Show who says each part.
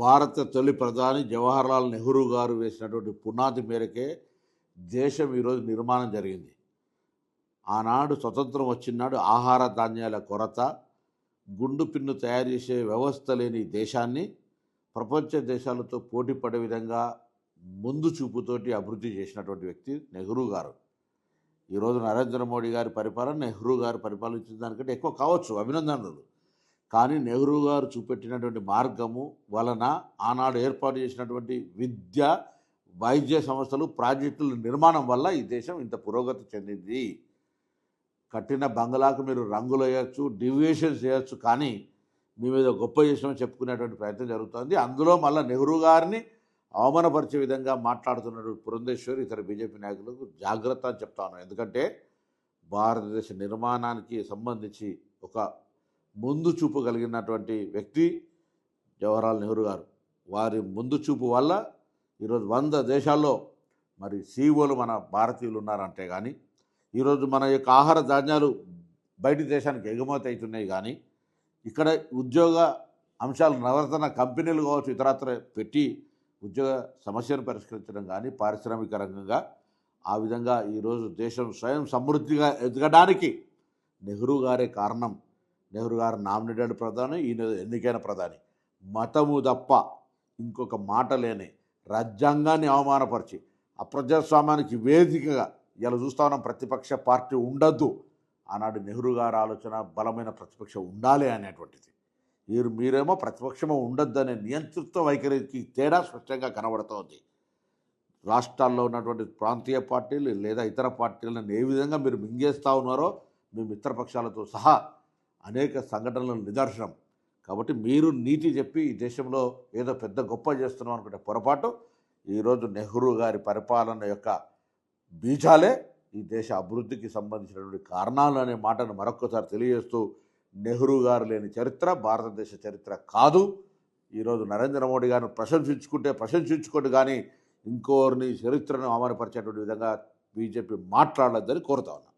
Speaker 1: భారత తొలి ప్రధాని జవహర్లాల్ నెహ్రూ గారు వేసినటువంటి పునాది మేరకే దేశం ఈరోజు నిర్మాణం జరిగింది. ఆనాడు స్వతంత్రం వచ్చినాడు ఆహార ధాన్యాల కొరత, గుండు పిన్ను తయారు చేసే వ్యవస్థ లేని దేశాన్ని ప్రపంచ దేశాలతో పోటీ పడే విధంగా ముందు చూపుతోటి అభివృద్ధి చేసినటువంటి వ్యక్తి నెహ్రూ గారు. ఈరోజు నరేంద్ర మోడీ గారి పరిపాలన నెహ్రూ గారు పరిపాలించిన దానికంటే ఎక్కువ కావచ్చు, అభినందనలు. కానీ నెహ్రూ గారు చూపెట్టినటువంటి మార్గము వలన ఆనాడు ఏర్పాటు చేసినటువంటి విద్య, వైద్య సంస్థలు, ప్రాజెక్టుల నిర్మాణం వల్ల ఈ దేశం ఇంత పురోగతి చెందింది. కట్టిన బంగ్లాకు మీరు రంగులు వేయచ్చు, డివియేషన్స్ చేయొచ్చు, కానీ మీ మీద గొప్ప చేసినామని చెప్పుకునేటువంటి ప్రయత్నం జరుగుతుంది. అందులో మళ్ళీ నెహ్రూ గారిని అవమానపరిచే విధంగా మాట్లాడుతున్నటువంటి పురంధేశ్వరి ఇతర బీజేపీ నాయకులకు జాగ్రత్త అని చెప్తాను. ఎందుకంటే భారతదేశ నిర్మాణానికి సంబంధించి ఒక ముందు చూపు కలిగినటువంటి వ్యక్తి జవహర్లాల్ నెహ్రూ గారు. వారి ముందు చూపు వల్ల ఈరోజు 100 దేశాల్లో మరి సీఈఓలు మన భారతీయులు ఉన్నారంటే కానీ, ఈరోజు మన యొక్క ఆహార ధాన్యాలు బయటి దేశానికి ఎగుమతి అవుతున్నాయి. కానీ ఇక్కడ ఉద్యోగ అంశాలు నవరత్న కంపెనీలు కావచ్చు, ఇతరత్ర పెట్టి ఉద్యోగ సమస్యను పరిష్కరించడం కానీ, పారిశ్రామిక రంగంగా ఆ విధంగా ఈరోజు దేశం స్వయం సమృద్ధిగా ఎదగడానికి నెహ్రూ గారే కారణం. నెహ్రూ గారు నామినేటెడ్ ప్రధాని, ఈయన ఎన్నికైన ప్రధాని. మతము తప్ప ఇంకొక మాట లేని రాజ్యాంగాన్ని అవమానపరిచి అప్రజాస్వామ్యానికి వేదికగా ఇలా చూస్తా ఉన్నాం. ప్రతిపక్ష పార్టీ ఉండద్దు. ఆనాడు నెహ్రూ గారి ఆలోచన బలమైన ప్రతిపక్షం ఉండాలి అనేటువంటిది. మీరేమో ప్రతిపక్షమో ఉండద్దు అనే నియంతృత్వ వైఖరికి తేడా స్పష్టంగా కనబడుతోంది. రాష్ట్రాల్లో ఉన్నటువంటి ప్రాంతీయ పార్టీలు లేదా ఇతర పార్టీలను ఏ విధంగా మీరు మింగేస్తూ ఉన్నారో మీ మిత్రపక్షాలతో సహా అనేక సంఘటనల నిదర్శనం. కాబట్టి మీరు నీతి చెప్పి ఈ దేశంలో ఏదో పెద్ద గొప్ప చేస్తున్నాం అనుకుంటే పొరపాటు. ఈరోజు నెహ్రూ గారి పరిపాలన యొక్క బీజాలే ఈ దేశ అభివృద్ధికి సంబంధించినటువంటి కారణాలు అనే మాటను మరొక్కసారి తెలియజేస్తూ, నెహ్రూ గారు లేని చరిత్ర భారతదేశ చరిత్ర కాదు. ఈరోజు నరేంద్ర మోడీ గారిని ప్రశంసించుకోండి, కానీ ఇంకోరిని చరిత్రను అవమానపరిచేటువంటి విధంగా బీజేపీ మాట్లాడొద్దని కోరుతా ఉన్నాను.